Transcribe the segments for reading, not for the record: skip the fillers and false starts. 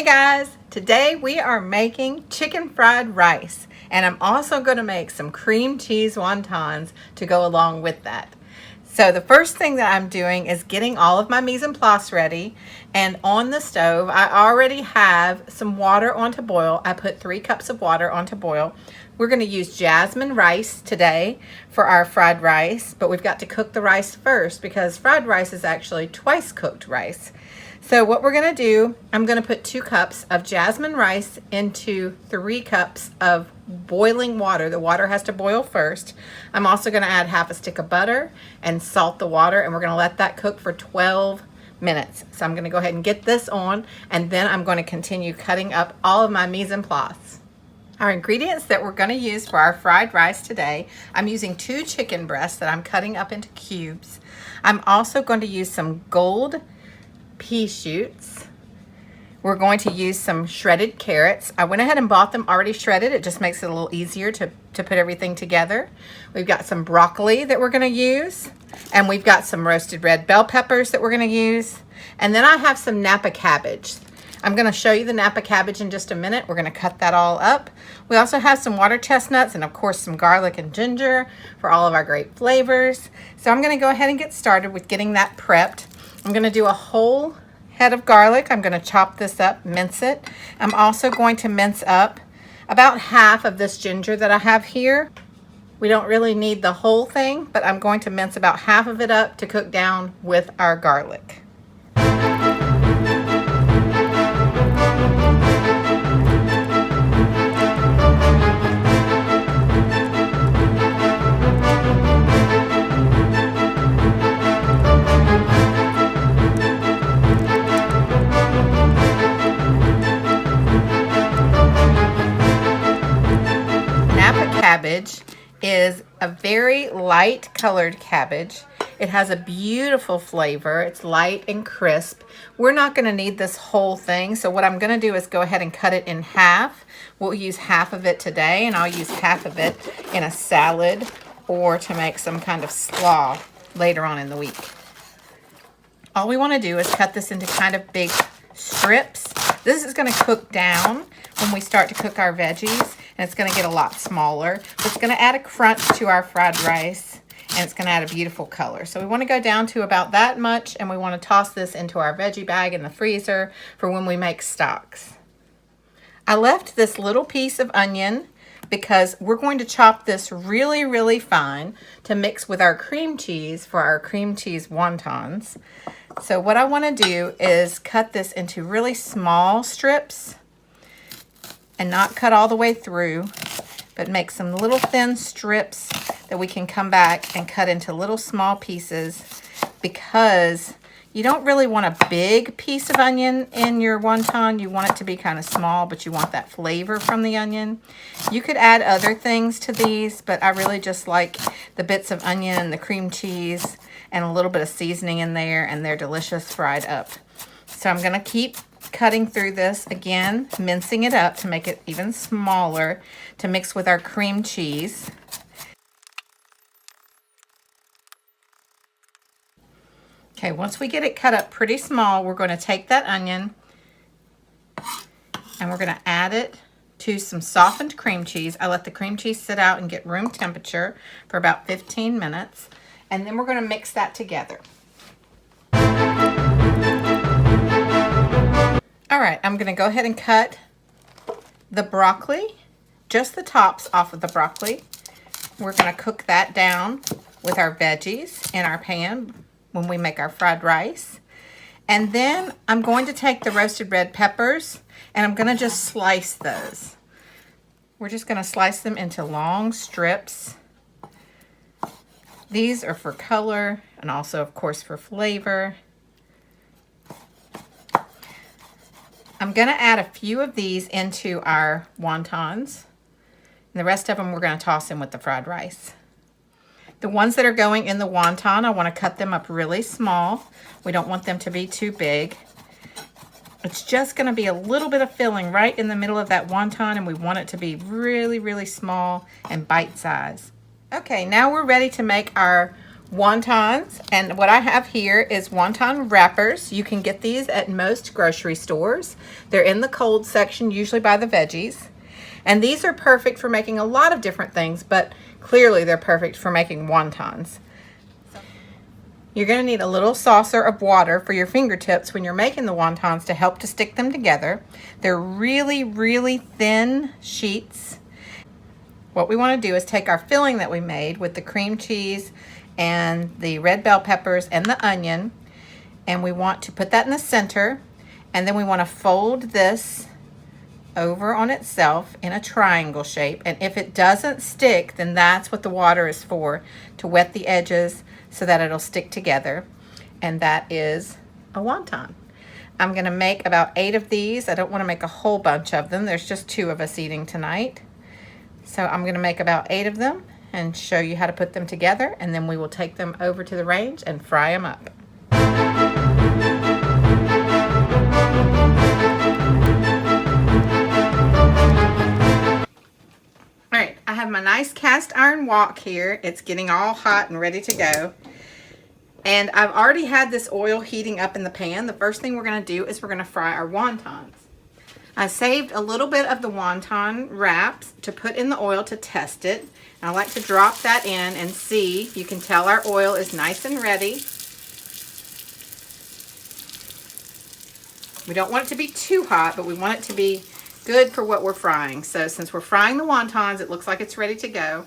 Hey guys, today we are making chicken fried rice, and I'm also going to make some cream cheese wontons to go along with that. So the first thing that I'm doing is getting all of my mise en place ready, and on the stove I already have some water on to boil. I put 3 cups of water on to boil. We're going to use jasmine rice today for our fried rice, but we've got to cook the rice first because fried rice is actually twice cooked rice. So what we're going to do, I'm going to put 2 cups of jasmine rice into 3 cups of boiling water. The water has to boil first. I'm also going to add half a stick of butter and salt the water, and we're going to let that cook for 12 minutes. So I'm going to go ahead and get this on, and then I'm going to continue cutting up all of my mise en place. Our ingredients that we're going to use for our fried rice today, I'm using 2 chicken breasts that I'm cutting up into cubes. I'm also going to use some gold pea shoots. We're going to use some shredded carrots. I went ahead and bought them already shredded. It just makes it a little easier to put everything together. We've got some broccoli that we're going to use, and we've got some roasted red bell peppers that we're going to use, and then I have some Napa cabbage. I'm going to show you the Napa cabbage in just a minute. We're going to cut that all up. We also have some water chestnuts and of course some garlic and ginger for all of our great flavors. So I'm going to go ahead and get started with getting that prepped. I'm going to do a whole head of garlic. I'm going to chop this up, mince it. I'm also going to mince up about half of this ginger that I have here. We don't really need the whole thing, but I'm going to mince about half of it up to cook down with our garlic. Cabbage is a very light colored cabbage. It has a beautiful flavor. It's light and crisp. We're not going to need this whole thing, so what I'm going to do is go ahead and cut it in half. We'll use half of it today, and I'll use half of it in a salad or to make some kind of slaw later on in the week. All we want to do is cut this into kind of big strips. This is going to cook down when we start to cook our veggies, and it's going to get a lot smaller. It's going to add a crunch to our fried rice, and it's going to add a beautiful color. So we want to go down to about that much, and we want to toss this into our veggie bag in the freezer for when we make stocks. I left this little piece of onion because we're going to chop this really, really fine to mix with our cream cheese for our cream cheese wontons. So what I want to do is cut this into really small strips and not cut all the way through, but make some little thin strips that we can come back and cut into little small pieces, because you don't really want a big piece of onion in your wonton. You want it to be kind of small, but you want that flavor from the onion. You could add other things to these, but I really just like the bits of onion, the cream cheese, and a little bit of seasoning in there, and they're delicious fried up. So I'm going to keep cutting through this again, mincing it up to make it even smaller to mix with our cream cheese. Okay, once we get it cut up pretty small, we're going to take that onion and we're going to add it to some softened cream cheese. I let the cream cheese sit out and get room temperature for about 15 minutes, and then we're going to mix that together. All right, I'm going to go ahead and cut the broccoli, just the tops off of the broccoli. We're going to cook that down with our veggies in our pan when we make our fried rice. And then I'm going to take the roasted red peppers and I'm going to just slice those. We're just going to slice them into long strips. These are for color and also, of course, for flavor. I'm going to add a few of these into our wontons, and the rest of them we're going to toss in with the fried rice. The ones that are going in the wonton, I want to cut them up really small. We don't want them to be too big. It's just going to be a little bit of filling right in the middle of that wonton, and we want it to be really, really small and bite size. Okay, now we're ready to make our wontons, and what I have here is wonton wrappers. You can get these at most grocery stores. They're in the cold section, usually by the veggies. And these are perfect for making a lot of different things, but clearly they're perfect for making wontons. You're going to need a little saucer of water for your fingertips when you're making the wontons to help to stick them together. They're really, really thin sheets. What we want to do is take our filling that we made with the cream cheese and the red bell peppers and the onion, and we want to put that in the center, and then we want to fold this over on itself in a triangle shape. And if it doesn't stick, then that's what the water is for, to wet the edges so that it'll stick together. And that is a wonton. I'm going to make about 8 of these. I don't want to make a whole bunch of them. There's just 2 of us eating tonight. So I'm going to make about 8 of them and show you how to put them together, and then we will take them over to the range and fry them up. Alright, I have my nice cast iron wok here. It's getting all hot and ready to go. And I've already had this oil heating up in the pan. The first thing we're going to do is we're going to fry our wontons. I saved a little bit of the wonton wraps to put in the oil to test it. And I like to drop that in and see. You can tell our oil is nice and ready. We don't want it to be too hot, but we want it to be good for what we're frying. So since we're frying the wontons, it looks like it's ready to go.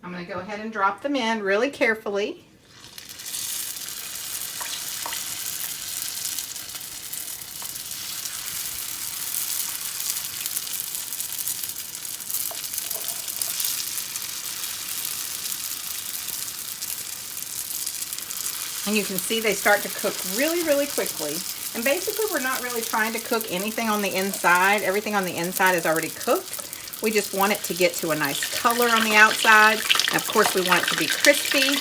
I'm going to go ahead and drop them in really carefully. And you can see they start to cook really, really quickly. And basically we're not really trying to cook anything on the inside. Everything on the inside is already cooked. We just want it to get to a nice color on the outside. And of course we want it to be crispy.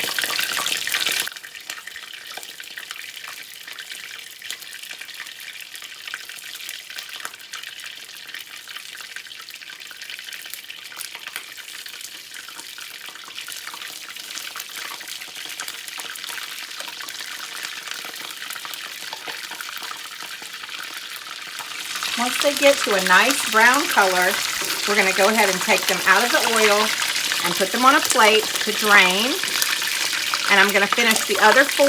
Once they get to a nice brown color, we're going to go ahead and take them out of the oil and put them on a plate to drain. And I'm going to finish the other 4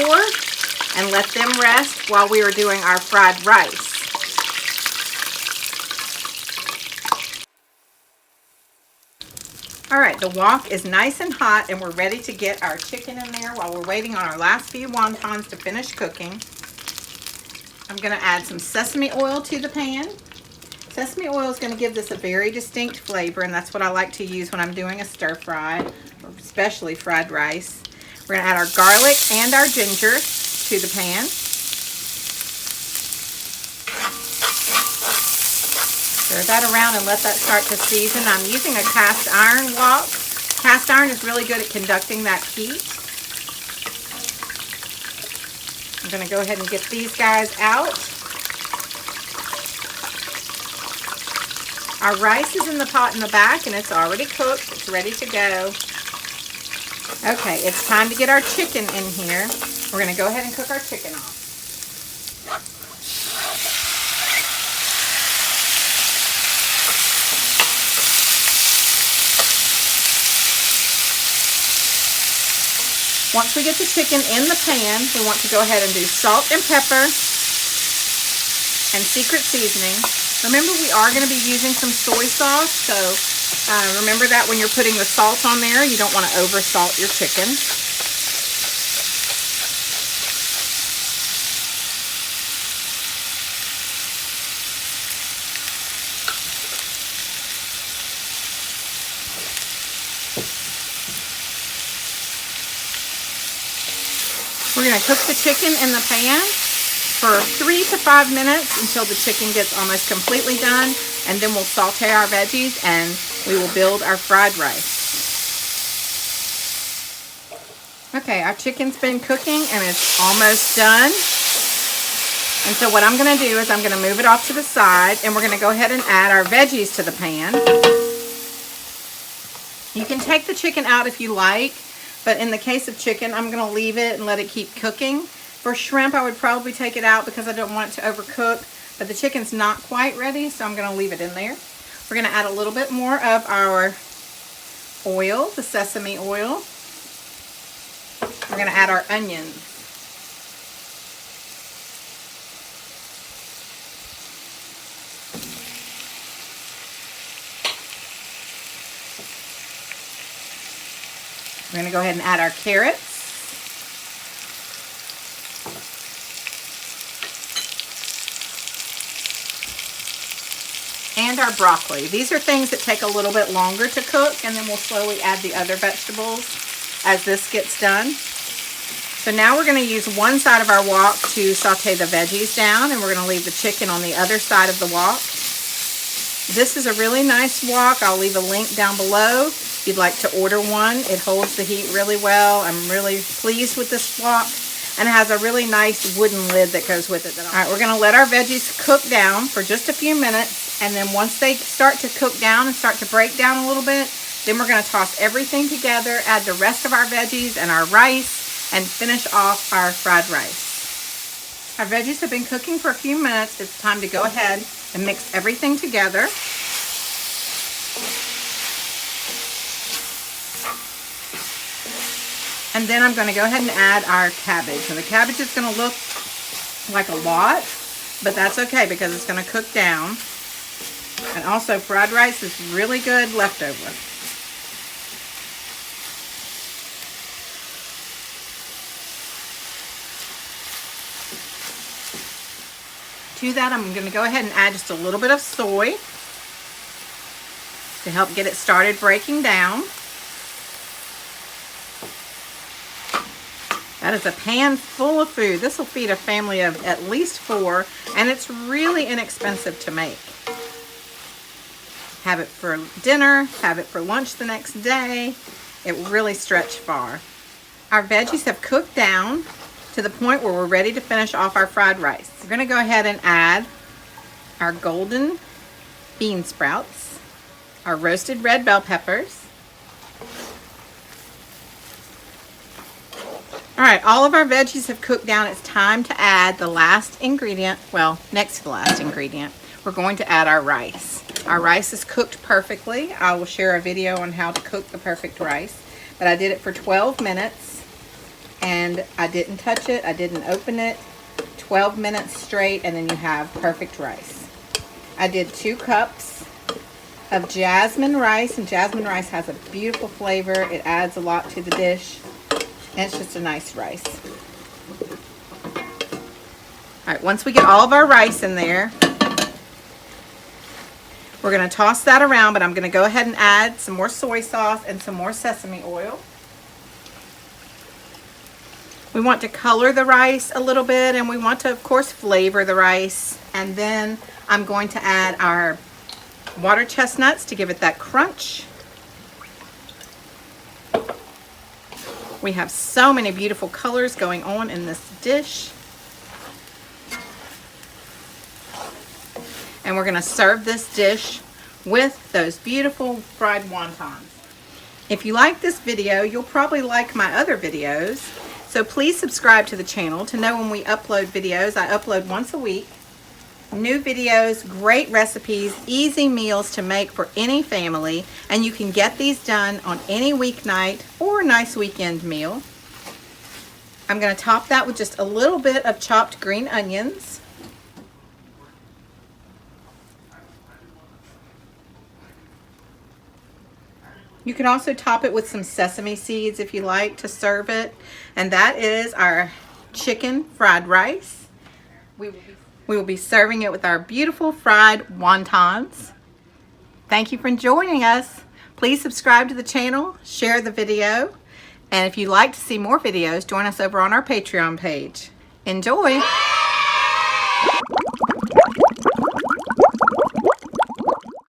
and let them rest while we are doing our fried rice. Alright, the wok is nice and hot and we're ready to get our chicken in there while we're waiting on our last few wontons to finish cooking. I'm going to add some sesame oil to the pan. Sesame oil is going to give this a very distinct flavor, and that's what I like to use when I'm doing a stir fry, or especially fried rice. We're going to add our garlic and our ginger to the pan. Stir that around and let that start to season. I'm using a cast iron wok. Cast iron is really good at conducting that heat. I'm going to go ahead and get these guys out. Our rice is in the pot in the back and it's already cooked. It's ready to go. Okay, it's time to get our chicken in here. We're going to go ahead and cook our chicken off. Once we get the chicken in the pan, we want to go ahead and do salt and pepper and secret seasoning. Remember, we are going to be using some soy sauce, so remember that when you're putting the salt on there, you don't want to over salt your chicken. We're going to cook the chicken in the pan for 3 to 5 minutes until the chicken gets almost completely done, and then we'll saute our veggies and we will build our fried rice. Okay, our chicken's been cooking and it's almost done. And so what I'm going to do is I'm going to move it off to the side, and we're going to go ahead and add our veggies to the pan. You can take the chicken out if you like. But in the case of chicken, I'm going to leave it and let it keep cooking. For shrimp, I would probably take it out because I don't want it to overcook. But the chicken's not quite ready, so I'm going to leave it in there. We're going to add a little bit more of our oil, the sesame oil. We're going to add our onions. We're going to go ahead and add our carrots. And our broccoli. These are things that take a little bit longer to cook, and then we'll slowly add the other vegetables as this gets done. So now we're going to use one side of our wok to saute the veggies down, and we're going to leave the chicken on the other side of the wok. This is a really nice wok. I'll leave a link down below if you'd like to order one. It holds the heat really well. I'm really pleased with this wok, and it has a really nice wooden lid that goes with it. All right, we're going to let our veggies cook down for just a few minutes. And then once they start to cook down and start to break down a little bit, then we're going to toss everything together, add the rest of our veggies and our rice, and finish off our fried rice. Our veggies have been cooking for a few minutes. It's time to go ahead and mix everything together. And then I'm going to go ahead and add our cabbage. And the cabbage is going to look like a lot, but that's okay because it's going to cook down. And also, fried rice is really good leftover. To that, I'm going to go ahead and add just a little bit of soy to help get it started breaking down. That is a pan full of food. This will feed a family of at least 4, and it's really inexpensive to make. Have it for dinner, have it for lunch the next day. It will really stretch far. Our veggies have cooked down to the point where we're ready to finish off our fried rice. We're going to go ahead and add our golden bean sprouts, our roasted red bell peppers. All right, all of our veggies have cooked down. It's time to add the last ingredient, well, next to the last ingredient. We're going to add our rice. Our rice is cooked perfectly. I will share a video on how to cook the perfect rice. But I did it for 12 minutes and I didn't touch it. I didn't open it. 12 minutes straight, and then you have perfect rice. I did 2 cups of jasmine rice, and jasmine rice has a beautiful flavor. It adds a lot to the dish, and it's just a nice rice. All right, once we get all of our rice in there, we're going to toss that around, but I'm going to go ahead and add some more soy sauce and some more sesame oil. We want to color the rice a little bit, and we want to, of course, flavor the rice. And then I'm going to add our water chestnuts to give it that crunch. We have so many beautiful colors going on in this dish. And we're going to serve this dish with those beautiful fried wontons. If you like this video, you'll probably like my other videos. So please subscribe to the channel to know when we upload videos. I upload once a week. New videos, great recipes, easy meals to make for any family. And you can get these done on any weeknight or a nice weekend meal. I'm going to top that with just a little bit of chopped green onions. You can also top it with some sesame seeds if you like to serve it. And that is our chicken fried rice. We will be serving it with our beautiful fried wontons. Thank you for joining us. Please subscribe to the channel, share the video, and if you'd like to see more videos, join us over on our Patreon page. Enjoy!